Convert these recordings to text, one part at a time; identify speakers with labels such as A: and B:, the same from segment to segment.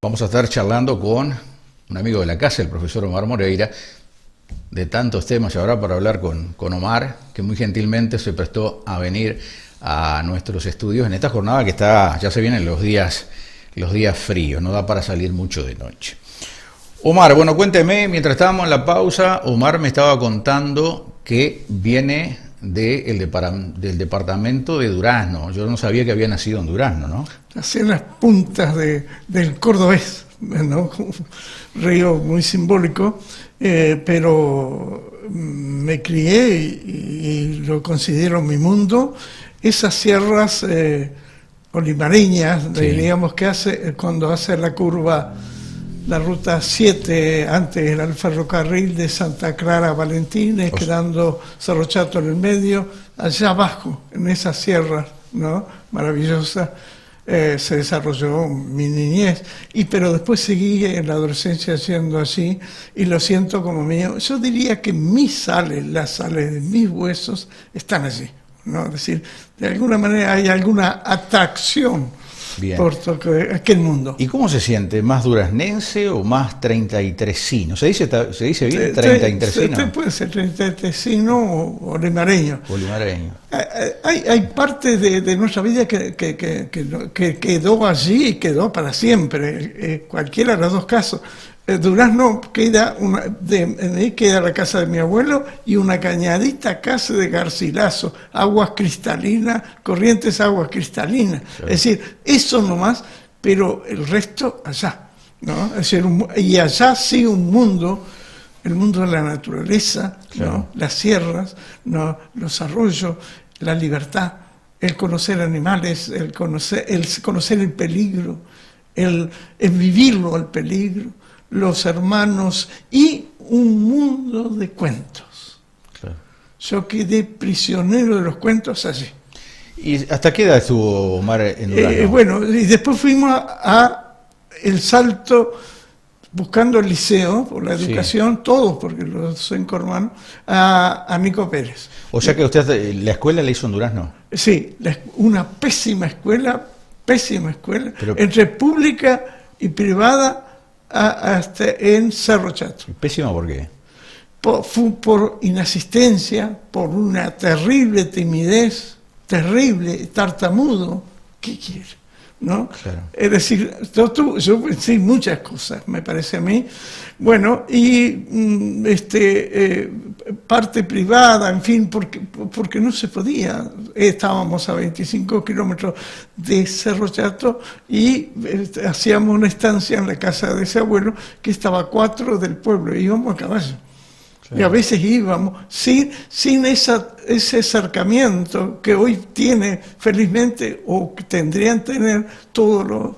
A: Vamos a estar charlando con un amigo de la casa, el profesor Omar Moreira, de tantos temas y ahora para hablar con Omar, que muy gentilmente se prestó a venir a nuestros estudios en esta jornada que ya se vienen los días fríos, no da para salir mucho de noche. Omar, bueno, cuénteme, mientras estábamos en la pausa, Omar me estaba contando que viene del departamento de Durazno. Yo no sabía que había nacido en Durazno, ¿no?
B: Nací en las puntas del Cordobés, ¿no? Un río muy simbólico, pero me crié y lo considero mi mundo. Esas sierras olimareñas,
A: Sí.
B: digamos, que cuando hace la curva, la ruta 7, antes era el ferrocarril de Santa Clara a Valentines, quedando Cerro Chato en el medio, allá abajo, en esas sierras, ¿no? Maravillosas, se desarrolló mi niñez, pero después seguí en la adolescencia siendo así, y lo siento como mío. Yo diría que mis sales, las sales de mis huesos, están allí, ¿no? Es decir, de alguna manera hay alguna atracción.
A: Bien.
B: Por aquel mundo.
A: ¿Y cómo se siente? ¿Más duraznense o más 33ino? ¿Se dice bien 33ino?
B: Puede ser 33ino o limareño.
A: O limareño.
B: Hay parte de nuestra vida que quedó allí y quedó para siempre. Cualquiera de los dos casos. Durazno queda la casa de mi abuelo y una cañadita casa de Garcilaso, aguas cristalinas, corrientes aguas cristalinas. Claro. Es decir, eso nomás, pero el resto allá, ¿no? Es decir, y allá sí un mundo, el mundo de la naturaleza, claro, ¿no? Las sierras, ¿no? Los arroyos, la libertad, el conocer animales, el conocer el peligro, el vivirlo al peligro, los hermanos y un mundo de cuentos. Claro. Yo quedé prisionero de los cuentos allí.
A: ¿Y hasta qué edad estuvo Omar en Durazno?
B: Bueno, y después fuimos a el salto buscando el liceo, por la educación, sí, todos, porque los soy hermanos, a Nico Pérez.
A: O sea que usted la escuela la hizo en Durazno.
B: Sí, una pésima escuela, pero, entre pública y privada, hasta en Cerro Chato.
A: ¿Pésimo por qué?
B: Por inasistencia, por una terrible timidez, terrible, tartamudo. ¿Qué quiere? ¿No? Claro. Es decir, yo pensé muchas cosas, me parece a mí. Bueno, y parte privada, en fin, porque no se podía. Estábamos a 25 kilómetros de Cerro Chato y hacíamos una estancia en la casa de ese abuelo que estaba a 4 del pueblo, íbamos a caballo. Claro. Y a veces íbamos sin ese acercamiento que hoy tiene, felizmente, o que tendrían tener todos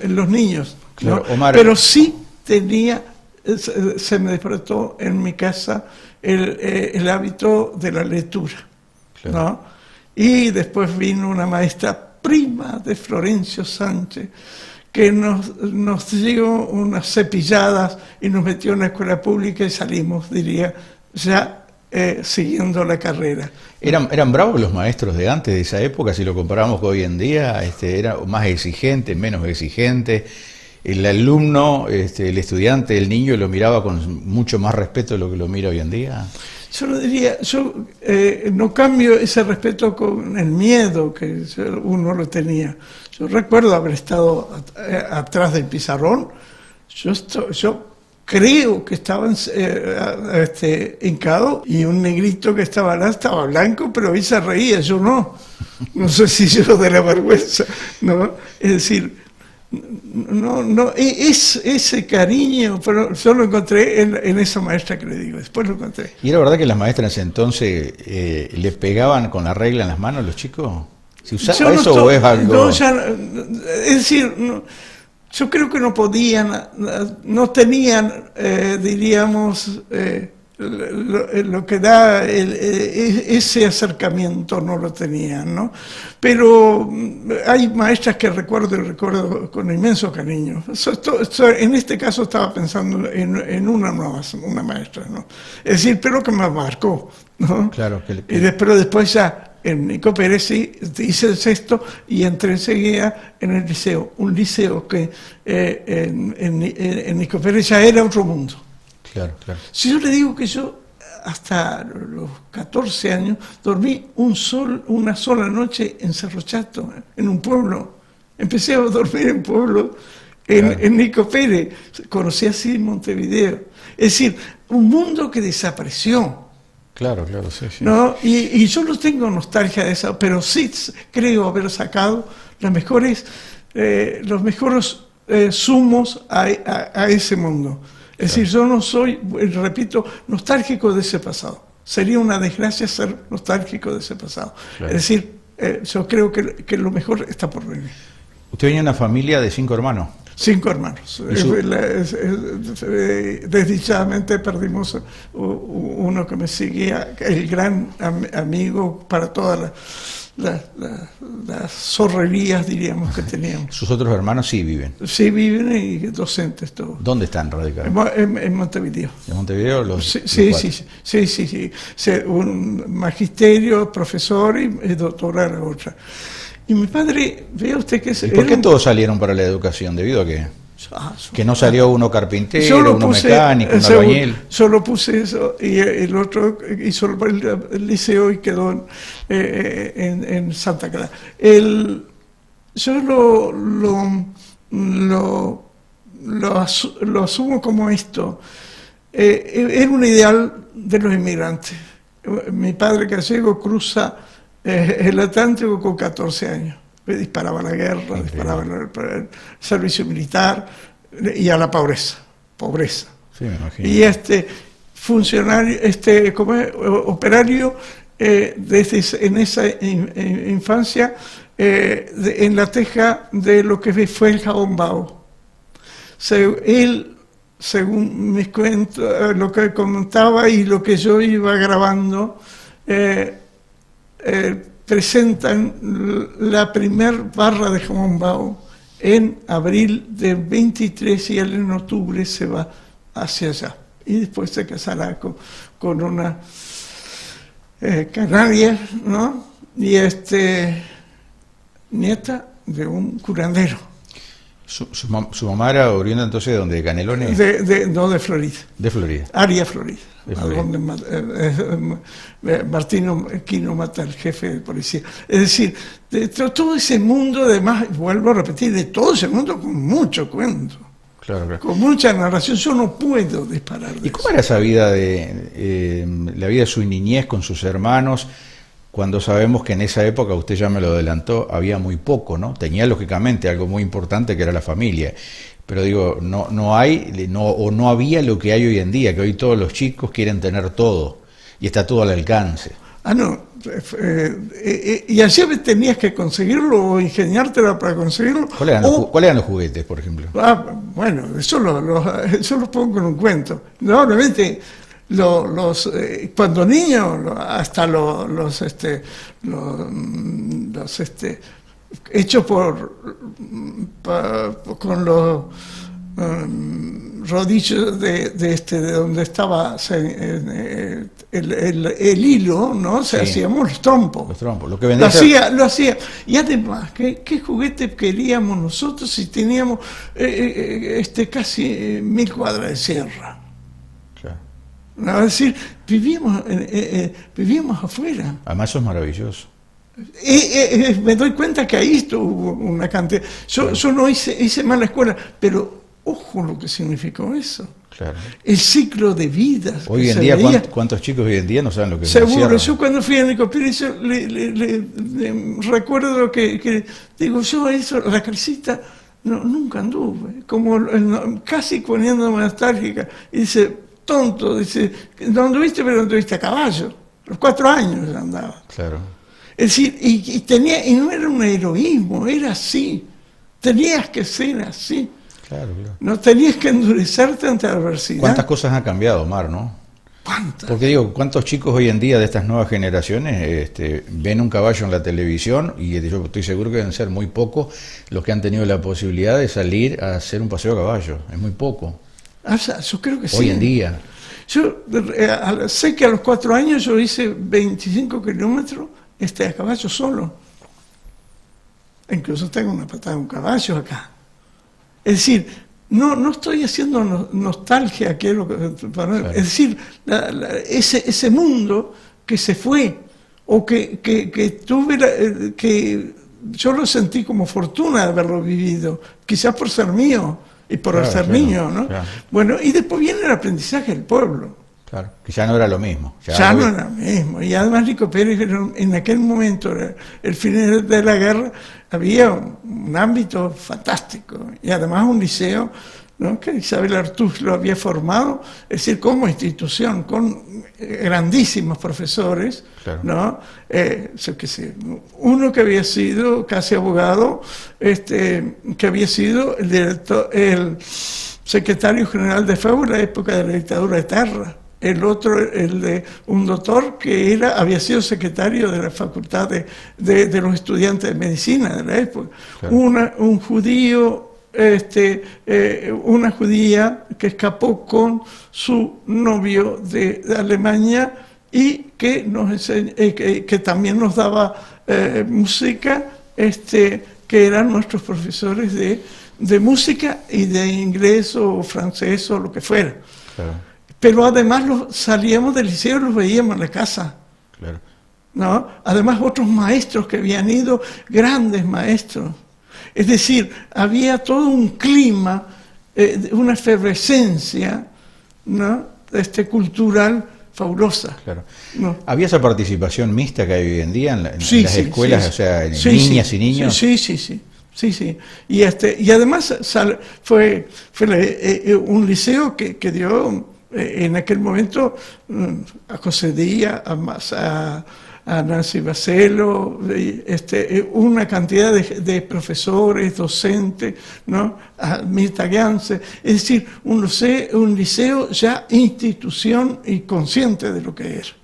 B: los niños, ¿no? Claro, Omar, pero sí se me despertó en mi casa el hábito de la lectura, claro, ¿no? Y después vino una maestra prima de Florencio Sánchez, que nos dio unas cepilladas y nos metió en la escuela pública y salimos, diría, ya siguiendo la carrera.
A: ¿Eran bravos los maestros de antes, de esa época, si lo comparamos con hoy en día? ¿Era más exigente, menos exigente? ¿El alumno, el estudiante, el niño lo miraba con mucho más respeto de lo que lo mira hoy en día?
B: Yo no diría, no cambio ese respeto con el miedo que uno lo tenía. Yo recuerdo haber estado atrás del pizarrón. Yo creo que estaba hincado y un negrito que estaba blanco, pero ahí se reía, yo no. No sé si yo de la vergüenza, ¿no? Es decir, no, ese cariño, pero yo lo encontré en esa maestra que le digo, después lo encontré.
A: ¿Y era verdad que las maestras en ese entonces le pegaban con la regla en las manos a los chicos? ¿Se usaba eso o es algo...?
B: No, es decir, yo creo que no podían, no tenían, diríamos, lo que da ese acercamiento no lo tenían, ¿no? Pero hay maestras que recuerdo con inmenso cariño. En este caso estaba pensando en una maestra, ¿no? Es decir, pero que me marcó, ¿no?
A: Claro.
B: Pero después ya en Nico Pérez sí, hice el sexto y entré enseguida en el liceo. Un liceo que en Nico Pérez ya era otro mundo.
A: Claro, claro.
B: Si yo le digo que yo hasta los 14 años dormí una sola noche en Cerro Chato, en un pueblo. Empecé a dormir en pueblo en Nico Pérez. Conocí así Montevideo. Es decir, un mundo que desapareció.
A: Claro, claro, sí, sí.
B: ¿No? Y yo no tengo nostalgia de eso, pero sí creo haber sacado los mejores sumos a ese mundo. Es decir, yo no soy, repito, nostálgico de ese pasado. Sería una desgracia ser nostálgico de ese pasado. Claro. Es decir, yo creo que lo mejor está por venir.
A: Usted venía de una familia de 5 hermanos.
B: 5 hermanos. Desdichadamente perdimos uno que me seguía, el gran amigo para todas las zorrerías, diríamos, que teníamos.
A: ¿Sus otros hermanos sí viven?
B: Sí, viven y docentes todos.
A: ¿Dónde están radicados?
B: En Montevideo.
A: ¿En Montevideo?
B: Sí. Un magisterio, profesor y doctora la otra. Y mi padre, vea usted que...
A: ¿Y por qué todos salieron para la educación? ¿Debido a qué? Que no salió uno carpintero, uno mecánico, un albañil.
B: Yo lo puse eso y el otro hizo el liceo y quedó en Santa Clara. Yo lo asumo como esto. Era un ideal de los inmigrantes. Mi padre gallego cruza el Atlántico con 14 años. Disparaba a la guerra, disparaba al servicio militar y a la pobreza.
A: Sí, me imagino.
B: Y funcionario, operario, en esa infancia, en la teja de lo que fue el Jabón Bao. Él, según mis cuentos, lo que comentaba y lo que yo iba grabando, presentan la primer barra de Jabón Bao en abril de 23 y él en octubre se va hacia allá. Y después se casará con una canaria, ¿no? Y nieta de un curandero.
A: ¿Su mamá era oriunda entonces de dónde? ¿De Canelones?
B: No, de Florida.
A: De Florida.
B: Área Florida. Donde Martino Quino mata al jefe de policía. Es decir, de todo ese mundo, además, vuelvo a repetir, de todo ese mundo con mucho cuento.
A: Claro.
B: Con mucha narración, yo no puedo disparar de
A: ¿Y cómo era esa vida la vida de su niñez con sus hermanos, cuando sabemos que en esa época, usted ya me lo adelantó, había muy poco, ¿no? Tenía lógicamente algo muy importante que era la familia, pero digo, no había lo que hay hoy en día, que hoy todos los chicos quieren tener todo y está todo al alcance.
B: Y así tenías que conseguirlo o ingeniártela para conseguirlo.
A: ¿Cuáles eran los juguetes, por ejemplo?
B: Bueno, eso lo pongo en un cuento. Normalmente cuando niño, hasta los hechos con los rodillos de donde estaba el hilo, ¿no? Hacíamos los trompos.
A: Los trompos, lo que vendía.
B: Lo hacía. Y además, ¿qué juguete queríamos nosotros si teníamos casi 1000 cuadras de sierra?
A: Claro.
B: ¿No? Es decir, vivíamos afuera.
A: Además, eso es maravilloso.
B: Me doy cuenta que ahí hubo una cantidad. Yo no hice mal la escuela, pero ojo lo que significó eso.
A: Claro.
B: El ciclo de vida.
A: Hoy en día, ¿cuántos chicos hoy en día no saben lo que es la
B: Seguro,
A: sierra?
B: yo cuando fui a Nico Pérez, recuerdo que digo, yo eso, la calcita, nunca anduve, casi poniéndome nostálgica. Y dice, tonto, dice, no anduviste, pero anduviste a caballo. Los 4 años ya andaba.
A: Claro.
B: Es decir, y no era un heroísmo, era así. Tenías que ser así.
A: Claro.
B: No tenías que endurecerte ante la adversidad.
A: ¿Cuántas cosas han cambiado, Omar, no?
B: ¿Cuántas?
A: Porque digo, ¿cuántos chicos hoy en día de estas nuevas generaciones ven un caballo en la televisión? Y yo estoy seguro que deben ser muy pocos los que han tenido la posibilidad de salir a hacer un paseo a caballo. Es muy poco.
B: Yo creo que sí.
A: Hoy en día.
B: Yo sé que a los 4 años yo hice 25 kilómetros a caballo solo. Incluso tengo una patada de un caballo acá. Es decir, no estoy haciendo nostalgia, es decir, ese mundo que se fue, o que tuve, que yo lo sentí como fortuna de haberlo vivido, quizás por ser mío y por ser niño, ¿no?
A: Claro.
B: Bueno, y después viene el aprendizaje del pueblo.
A: Claro, que ya no era lo mismo.
B: Ya no era lo mismo. Y además Rico Pérez, en aquel momento, el final de la guerra, había un ámbito fantástico. Y además un liceo, ¿no?, que Isabel Artús lo había formado, es decir, como institución, con grandísimos profesores,
A: claro,
B: ¿no? Yo qué sé, uno que había sido casi abogado, que había sido el secretario general de FEU en la época de la dictadura de Terra. El otro, el de un doctor que había sido secretario de la facultad de los estudiantes de medicina de la época. Claro. Un judío, una judía que escapó con su novio de Alemania y que que también nos daba música, que eran nuestros profesores de música y de inglés o francés o lo que fuera. Claro. Pero además salíamos del liceo y los veíamos en la casa. Claro. ¿No? Además otros maestros que habían ido, grandes maestros. Es decir, había todo un clima, una efervescencia, ¿no?, cultural fabulosa. Claro. ¿No?
A: ¿Había esa participación mixta que hay hoy en día en las escuelas,
B: sí.
A: O sea, niñas y niños?
B: Sí. Y además fue un liceo que dio... en aquel momento a José Díaz, a Nancy Bacelo, una cantidad de profesores, docentes, ¿no?, a Mirta Gianse, es decir, un liceo ya institución y consciente de lo que era.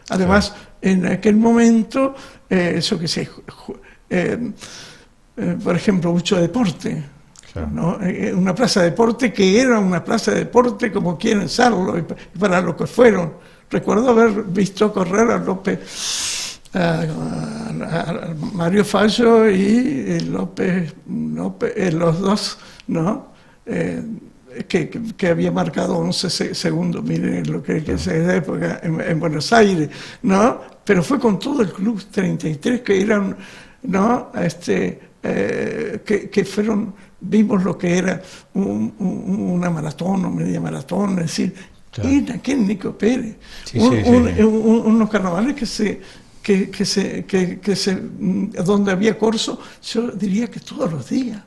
B: Además, en aquel momento, eso que sé, por ejemplo, mucho deporte. ¿No? Una plaza de deporte que era una plaza de deporte como quieren serlo y para lo que fueron. Recuerdo haber visto correr a López, a Mario Fallo y López, los dos, ¿no?, que había marcado 11 segundos, miren lo que es esa época en Buenos Aires, ¿no? Pero fue con todo el club 33 que eran, ¿no?, que fueron... Vimos lo que era una maratón o media maratón, es decir, era aquel Nico Pérez. Unos carnavales donde había corso, yo diría que todos los días.